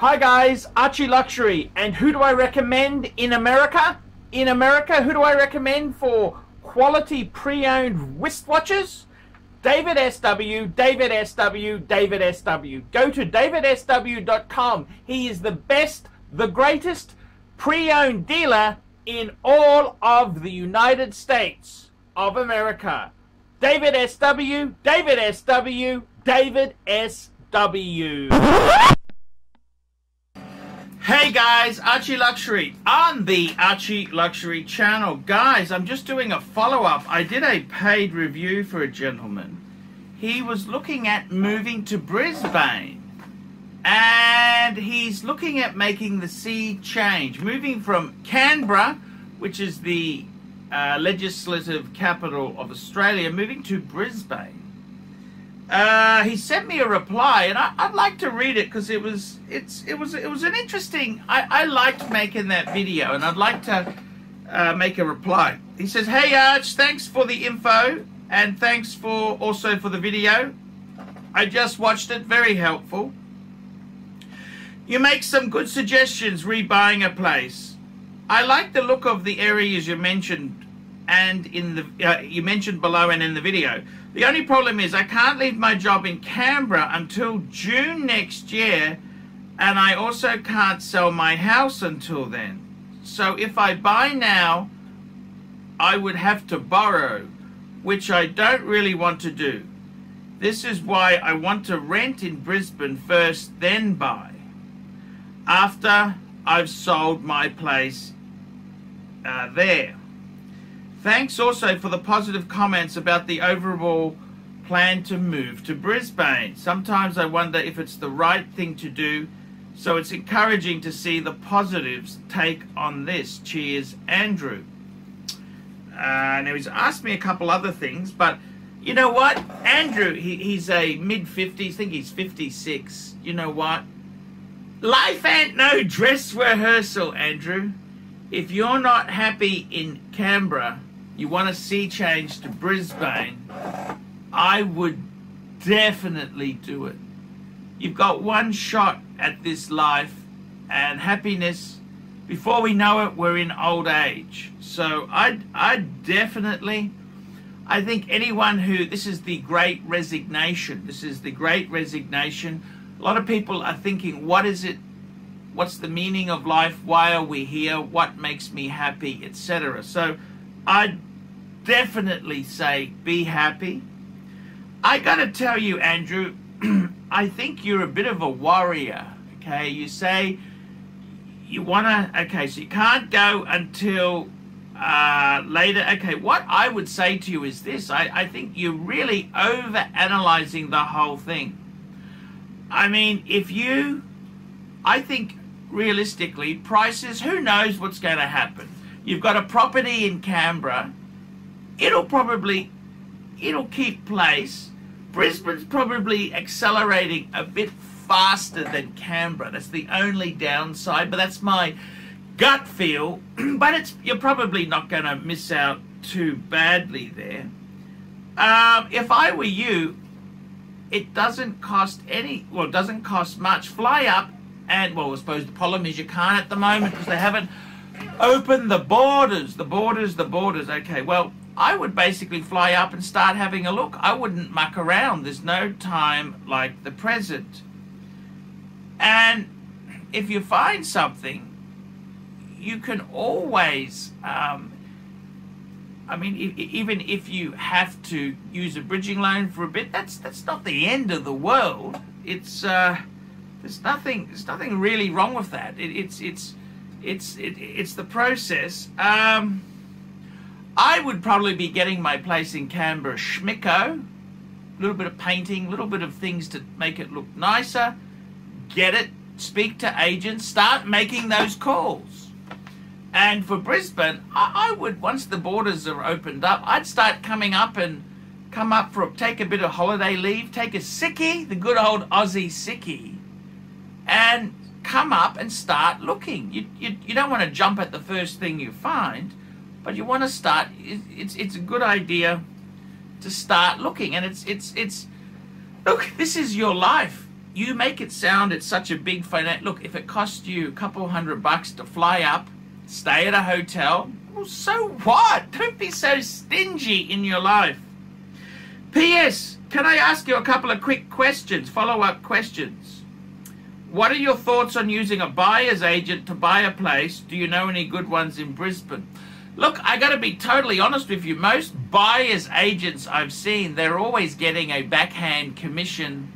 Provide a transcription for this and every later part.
Hi guys, ArchieLuxury, and who do I recommend in America? In America, who do I recommend for quality pre-owned wristwatches? David SW, David SW, David SW. Go to davidsw.com. He is the best, the greatest pre-owned dealer in all of the United States of America. David SW, David SW, David SW. Hey guys, ArchieLuxury on the ArchieLuxury channel. Guys, I'm just doing a follow-up. I did a paid review for a gentleman. He was looking at moving to Brisbane, and he's looking at making the sea change, moving from Canberra, which is the legislative capital of Australia, moving to Brisbane. He sent me a reply, and I'd like to read it because it was an interesting. I liked making that video, and I'd like to make a reply. He says, "Hey Arch, thanks for the info, and thanks also for the video. I just watched it, very helpful. You make some good suggestions rebuying a place. I like the look of the areas you mentioned, and in the you mentioned below and in the video. The only problem is I can't leave my job in Canberra until June next year, and I also can't sell my house until then. So if I buy now, I would have to borrow, which I don't really want to do. This is why I want to rent in Brisbane first, then buy, after I've sold my place there. Thanks also for the positive comments about the overall plan to move to Brisbane. Sometimes I wonder if it's the right thing to do, so it's encouraging to see the positives take on this. Cheers, Andrew." Now he's asked me a couple other things, but you know what? Andrew, he's a mid-50s, I think he's 56. You know what? Life ain't no dress rehearsal, Andrew. If you're not happy in Canberra, you want to see change to Brisbane, I would definitely do it. You've got one shot at this life and happiness. Before we know it, we're in old age. So I definitely, I think anyone who, this is the great resignation. This is the great resignation. A lot of people are thinking, what is it? What's the meaning of life? Why are we here? What makes me happy, etc. So I definitely say be happy. I gotta tell you, Andrew, I think you're a bit of a warrior. Okay, you say you wanna, okay, so you can't go until later. Okay, what I would say to you is this. I think you're really over-analyzing the whole thing. I mean, I think realistically, prices, who knows what's going to happen. You've got a property in Canberra. It'll keep place. Brisbane's probably accelerating a bit faster than Canberra. That's the only downside, but that's my gut feel. But you're probably not going to miss out too badly there. If I were you, it doesn't cost it doesn't cost much. Fly up, and well, I suppose the problem is you can't at the moment because they haven't opened the borders. The borders. Okay, well, I would basically fly up and start having a look. I wouldn't muck around. There's no time like the present. And if you find something, you can always, I mean, even if you have to use a bridging loan for a bit, that's not the end of the world. It's there's nothing really wrong with that. It's the process. I would probably be getting my place in Canberra schmicko, a little bit of painting, a little bit of things to make it look nicer. Get it, speak to agents, start making those calls. And for Brisbane, I would, once the borders are opened up, I'd start coming up and take a bit of holiday leave, take a sickie, the good old Aussie sickie, and come up and start looking. You don't want to jump at the first thing you find, but you want to start. It's a good idea to start looking, and it's look, this is your life. you make it sound it's such a big finance. Look, if it costs you a couple $100 to fly up, stay at a hotel, well, so what? Don't be so stingy in your life. P.S. Can I ask you a couple of quick questions, follow-up questions? What are your thoughts on using a buyer's agent to buy a place? Do you know any good ones in Brisbane? Look, I got to be totally honest with you. Most buyer's agents I've seen, they're always getting a backhand commission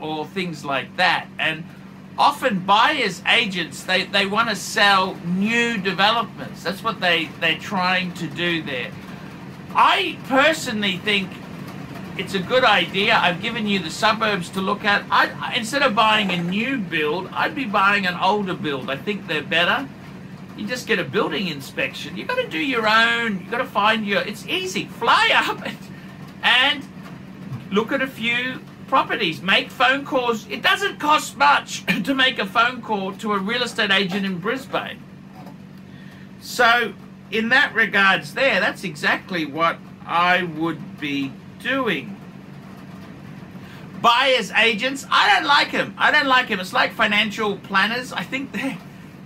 or things like that. And often buyer's agents, they want to sell new developments. That's what they're trying to do there. I personally think it's a good idea. I've given you the suburbs to look at. Instead of buying a new build, I'd be buying an older build. I think they're better. You just get a building inspection. You've got to do your own. You've got to find your... It's easy. Fly up and look at a few properties. Make phone calls. It doesn't cost much to make a phone call to a real estate agent in Brisbane. So, in that regards there, that's exactly what I would be doing. Buyers agents, I don't like them. I don't like them. It's like financial planners. I think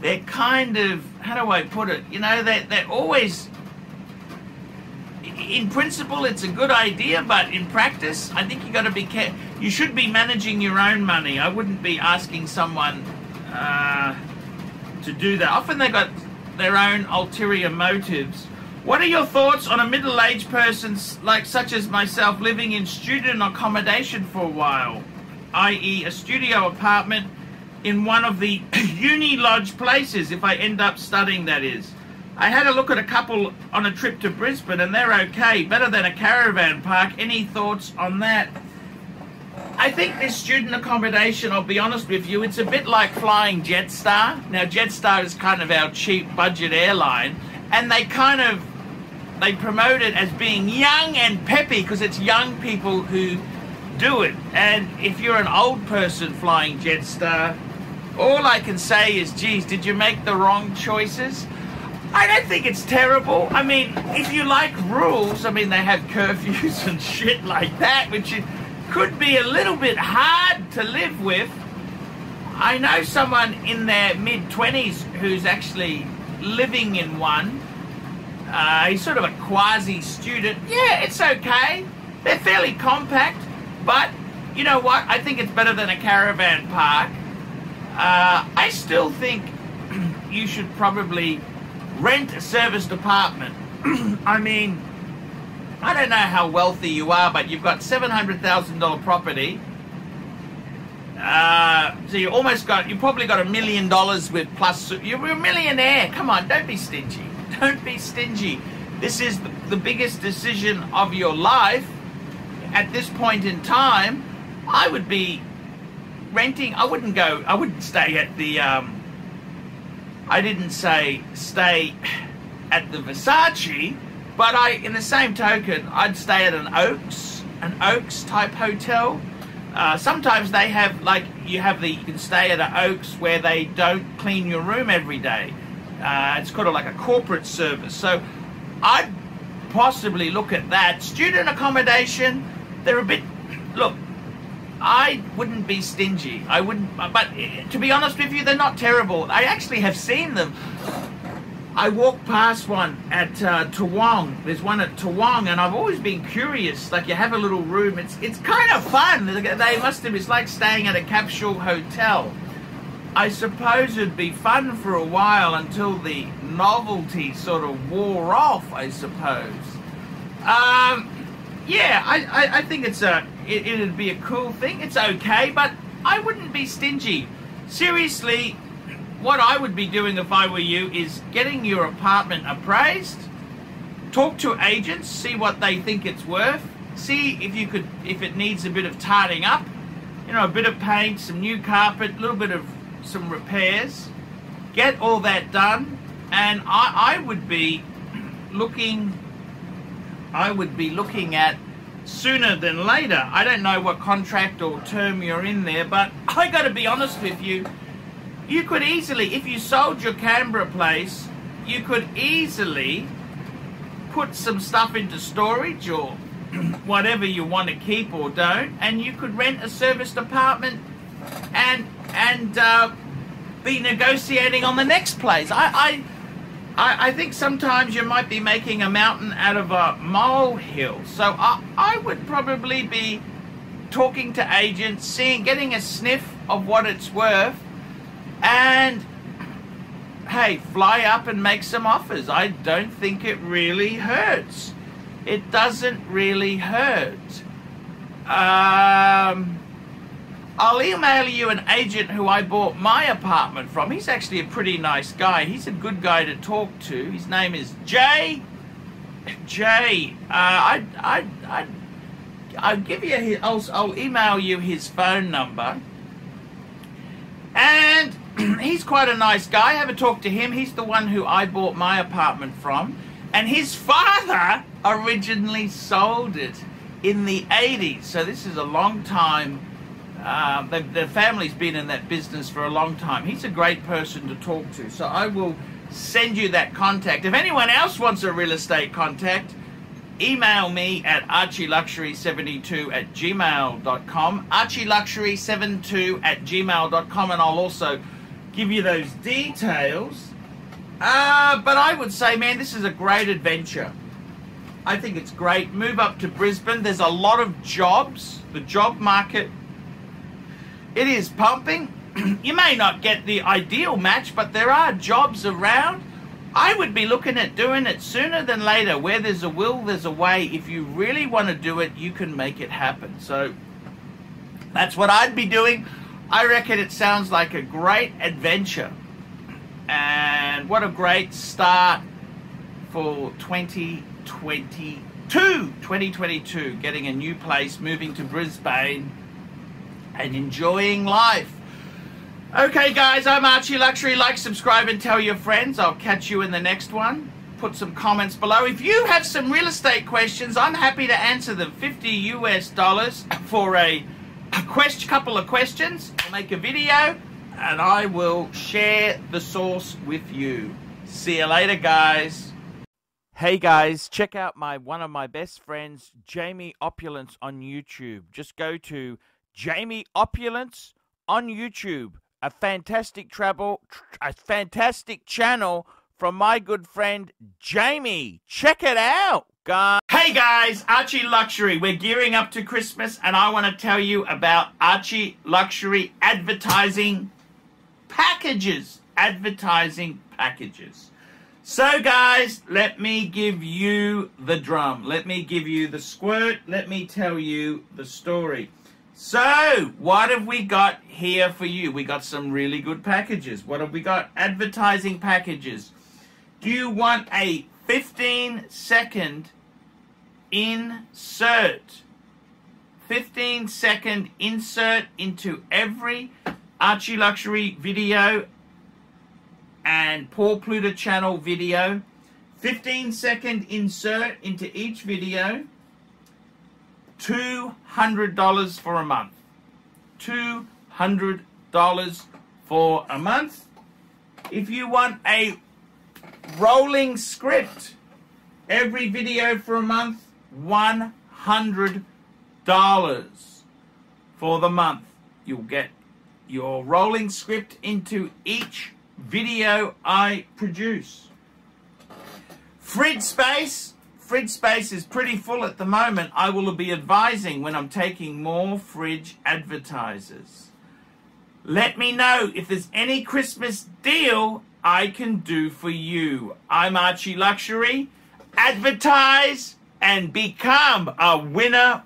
they're kind of, how do I put it? You know, they're always, in principle, it's a good idea, but in practice, I think you got to be careful. You should be managing your own money. I wouldn't be asking someone to do that. Often they got their own ulterior motives. What are your thoughts on a middle-aged person such as myself living in student accommodation for a while, i.e. a studio apartment in one of the uni lodge places, if I end up studying, that is? I had a look at a couple on a trip to Brisbane and they're okay, better than a caravan park. Any thoughts on that? I think this student accommodation, I'll be honest with you, it's a bit like flying Jetstar. Now Jetstar is kind of our cheap budget airline, and they promote it as being young and peppy because it's young people who do it. And if you're an old person flying Jetstar, all I can say is, geez, did you make the wrong choices? I don't think it's terrible. I mean, if you like rules, I mean, they have curfews and shit like that, which could be a little bit hard to live with. I know someone in their mid-20s who's actually living in one. He's sort of a quasi-student. Yeah, it's okay. They're fairly compact, but you know what? I think it's better than a caravan park. I still think you should probably rent a serviced apartment. I mean, I don't know how wealthy you are, but you've got $700,000 property. So you probably got $1 million with plus. You're a millionaire. Come on, don't be stingy. Don't be stingy. This is the biggest decision of your life. At this point in time, I would be renting. I wouldn't stay at the, I didn't say stay at the Versace, but in the same token, I'd stay at an Oaks type hotel. Sometimes they have, you can stay at an Oaks where they don't clean your room every day. It's kind of like a corporate service. So I'd possibly look at that. Student accommodation, they're a bit, look, I wouldn't be stingy. I wouldn't, but to be honest with you, they're not terrible. I actually have seen them. I walked past one at Toowong. There's one at Toowong, and I've always been curious. Like, you have a little room. It's kind of fun. They must have. It's like staying at a capsule hotel. I suppose it'd be fun for a while until the novelty sort of wore off, I suppose. Yeah, I think it'd be a cool thing. It's okay, but I wouldn't be stingy. Seriously, what I would be doing if I were you is getting your apartment appraised, talk to agents, see what they think it's worth, see if it needs a bit of tarting up, you know, a bit of paint, some new carpet, a little bit of some repairs, get all that done, and I would be looking at sooner than later. I don't know what contract or term you're in there, but I got to be honest with you, you could easily, if you sold your Canberra place, you could easily put some stuff into storage or whatever you want to keep or don't, and you could rent a serviced apartment and be negotiating on the next place. I think sometimes you might be making a mountain out of a molehill. So I would probably be talking to agents, getting a sniff of what it's worth, and hey, fly up and make some offers. I don't think it really hurts. It doesn't really hurt. I'll email you an agent who I bought my apartment from. He's actually a pretty nice guy. He's a good guy to talk to. His name is Jay. I'll give you his, I'll email you his phone number. And he's quite a nice guy. Have a talk to him. He's the one who I bought my apartment from. And his father originally sold it in the 80s. So this is a long time. The family's been in that business for a long time. He's a great person to talk to. So I will send you that contact. If anyone else wants a real estate contact, email me at ArchieLuxury72@gmail.com. ArchieLuxury72@gmail.com, and I'll also give you those details. But I would say, man, this is a great adventure. I think it's great. Move up to Brisbane. There's a lot of jobs. The job market, it is pumping. You may not get the ideal match, but there are jobs around. I would be looking at doing it sooner than later. Where there's a will, there's a way. If you really want to do it, you can make it happen. So that's what I'd be doing. I reckon it sounds like a great adventure. And what a great start for 2022, getting a new place, moving to Brisbane, and enjoying life. Okay, guys, I'm Archie Luxury. Like, subscribe, and tell your friends. I'll catch you in the next one. Put some comments below. If you have some real estate questions, I'm happy to answer them. $50 US for a couple of questions. I'll make a video, and I will share the source with you. See you later, guys. Hey guys, check out one of my best friends, Jamie Opulence, on YouTube. Just go to Jamie Opulence on YouTube. A fantastic channel from my good friend Jamie. Check it out, guys. Hey guys, Archie Luxury. We're gearing up to Christmas, and I want to tell you about Archie Luxury advertising packages. So guys, let me give you the drum. Let me give you the squirt. Let me tell you the story. So, what have we got here for you? We got some really good packages. What have we got? Advertising packages. Do you want a 15-second insert? 15-second insert into every Archie Luxury video and Paul Pluta channel video. 15-second insert into each video. $200 for a month. $200 for a month. If you want a rolling script, every video for a month, $100 for the month. You'll get your rolling script into each video I produce. Fridge space. Fridge space is pretty full at the moment. I will be advising when I'm taking more fridge advertisers. Let me know if there's any Christmas deal I can do for you. I'm Archie Luxury. Advertise and become a winner.